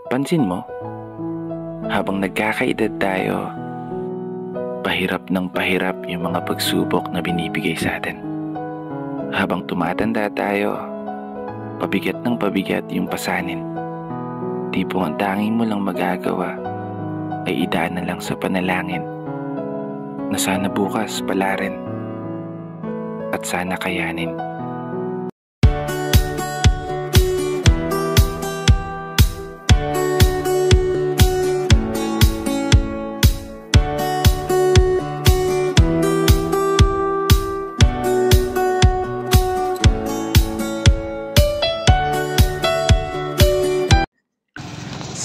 Pansin mo, habang nagkakaedad tayo, pahirap ng pahirap yung mga pagsubok na binibigay sa atin. Habang tumatanda tayo, pabigat ng pabigat yung pasanin. Tipong ang tanging mo lang magagawa ay idaan na lang sa panalangin na sana bukas pala rin at sana kayanin.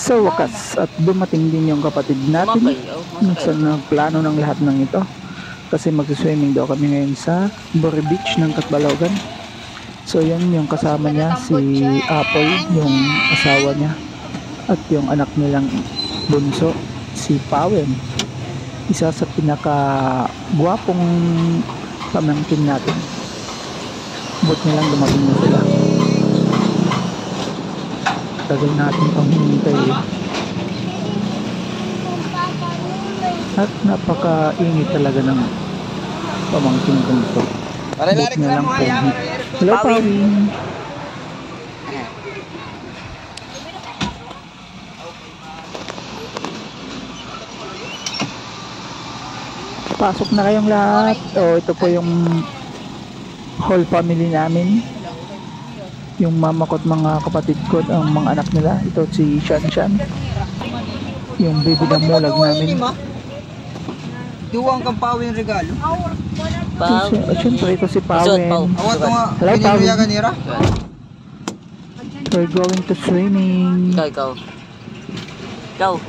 Sa wakas at dumating din yung kapatid natin sa nagplano ng lahat ng ito kasi magsiswimming daw kami ngayon sa Bori Beach ng Catbalogan. So yan yung kasama niya, si Apple, yung asawa niya, at yung anak nilang bunso, si Pawen, isa sa pinaka gwapong pamangkin natin. But nilang dumating na sila. Tagal natin pang hinintay at napakainit talaga ng pamangkin ko ito. Buti na lang po. Hello, Pawin. Pasok na kayong lahat. Ito po yung whole family namin, yung mama ko at mga kapatid ko at ang mga anak nila. Ito si Shan Shan, yung baby na mulag namin. Duwang kang Pawin regalo. Siyempre ito si Pawen. Hello, Pawen. We're going to swimming. Ikaw,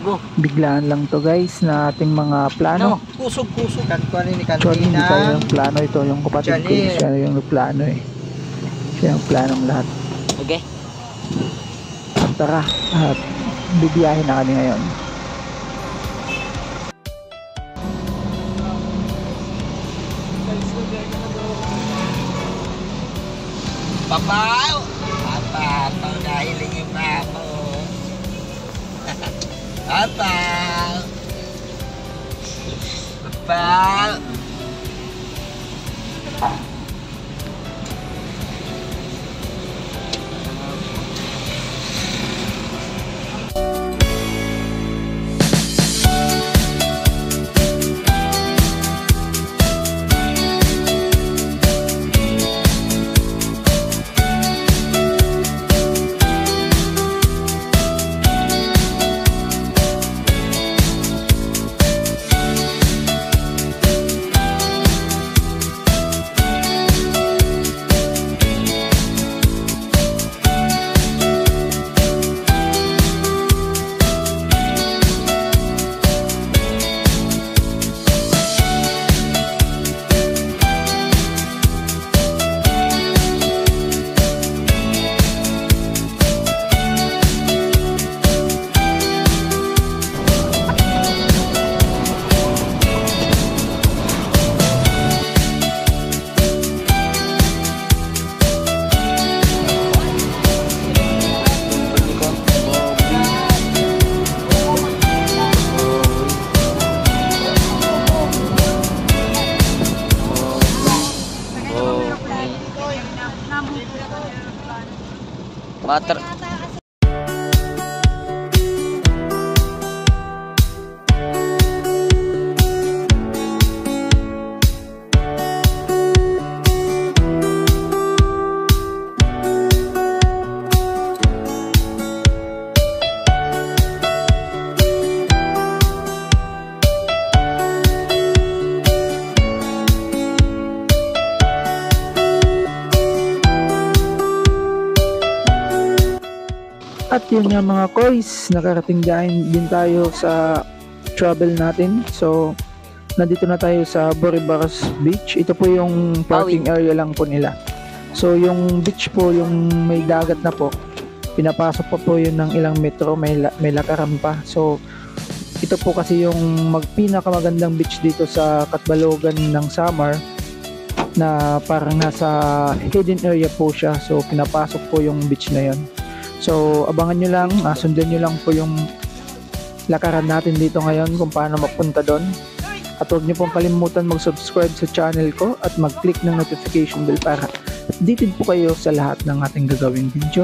go. Biglaan lang to guys na ating mga plano. Kusog. Actually, hindi tayo yung plano. Ito yung kapatid ko. Siya yung plano eh. Siya yung planong lahat. Okay. At tara, at bibiyahin na kami ngayon. Papaw! Papaw, nahiling yung papaw. Papaw! Papaw! Butter. At yun nga mga koys, nakarating din tayo sa travel natin. So, nandito na tayo sa Boribaras Beach. Ito po yung parking area lang po nila. So, yung beach po, yung may dagat na po, pinapasok po yun ng ilang metro, may lakaran pa. So, ito po kasi yung pinakamagandang beach dito sa Catbalogan ng Samar, na parang nasa hidden area po siya. So, pinapasok po yung beach na yun. So abangan nyo lang, sundan nyo lang po yung lakaran natin dito ngayon kung paano mapunta doon. At huwag nyo pong kalimutan mag-subscribe sa channel ko at mag-click ng notification bell para updated po kayo sa lahat ng ating gagawing video.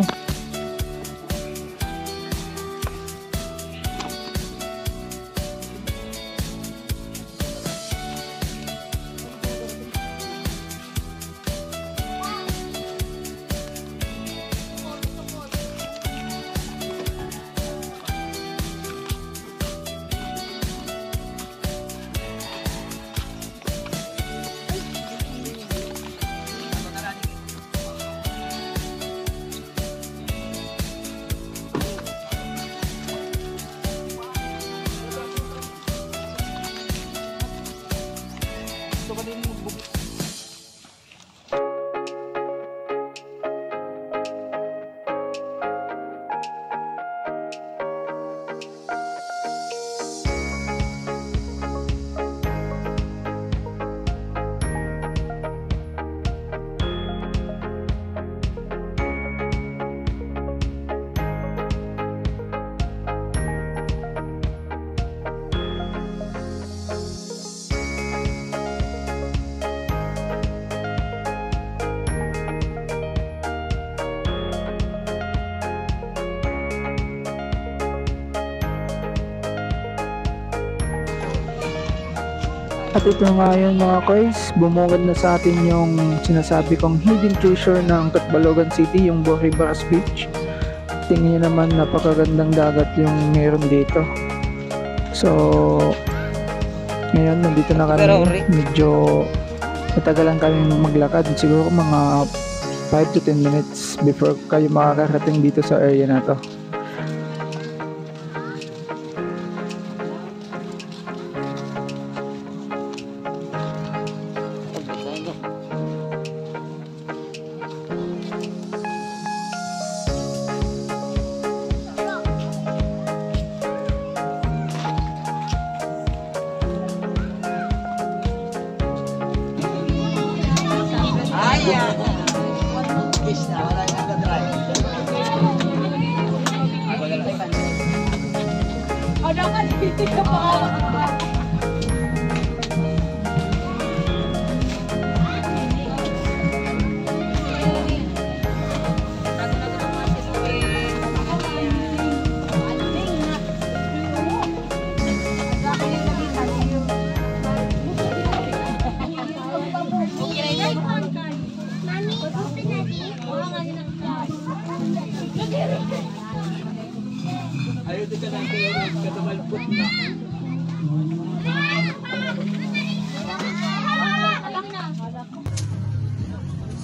At ito nga yun mga guys, bumungad na sa atin yung sinasabi kong hidden treasure ng Catbalogan City, yung Boribras Beach. Tingnan nyo naman, napakagandang dagat yung meron dito. So ngayon nandito na kami, medyo matagalan kami maglakad, siguro mga 5 to 10 minutes before kayo makakarating dito sa area na to.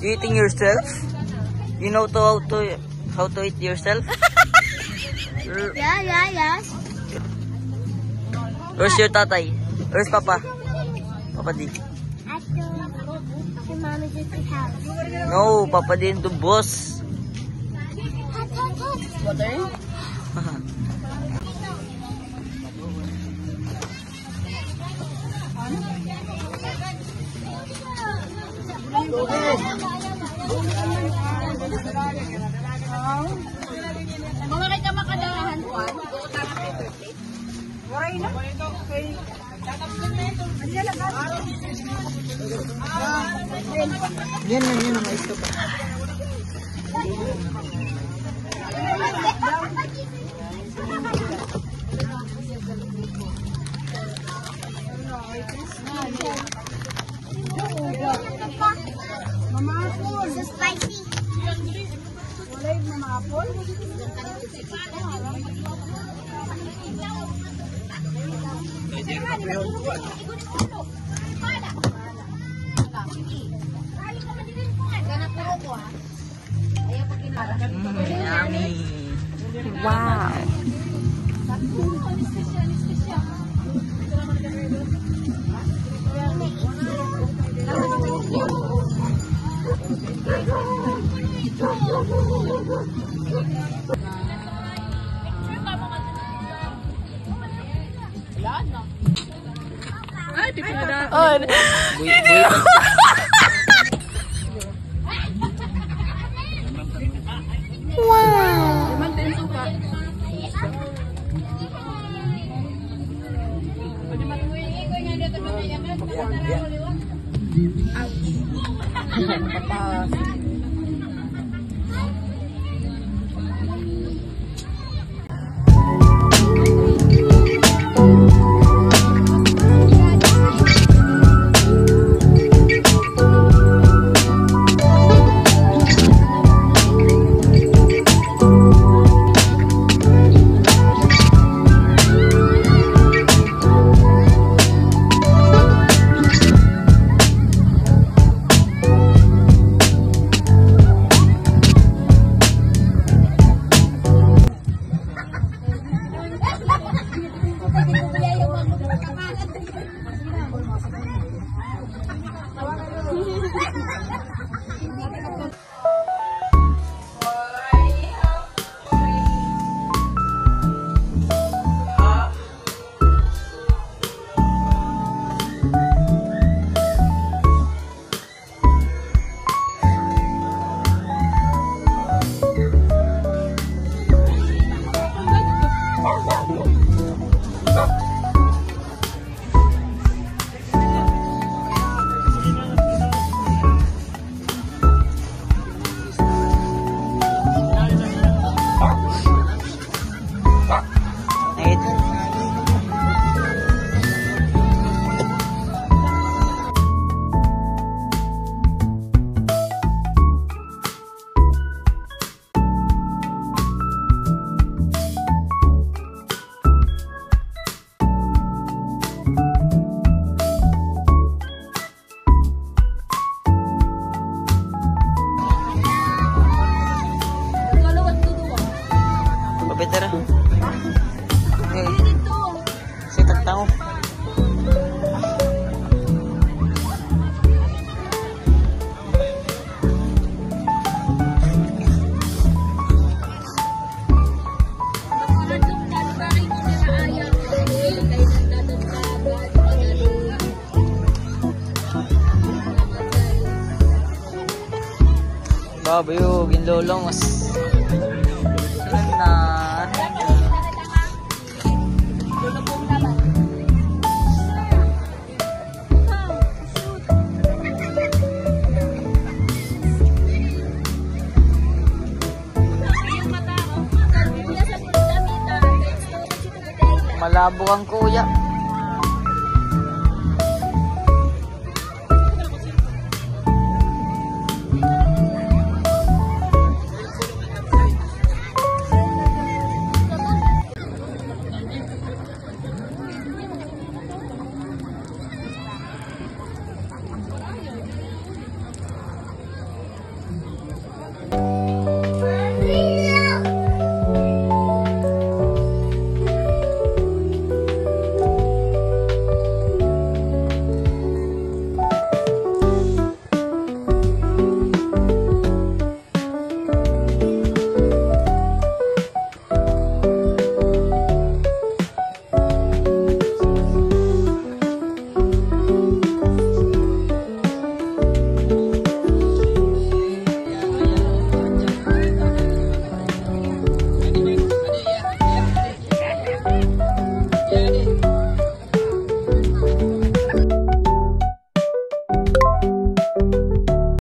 Eating yourself? You know how to eat yourself? Yeah. Where's your tatay? Where's papa? Papa D. At the mama's house. No, papa D into boss. Water? Mga kay ka makadarahan ko, waray na. Yan ang ito pa. Mama apple. So spicy. Walay mga apple. Yummy. Wow. Ay, di pinadaan. Wow. Grabe yun, ginlolo mas. Sunod na. Malabo kang kuya.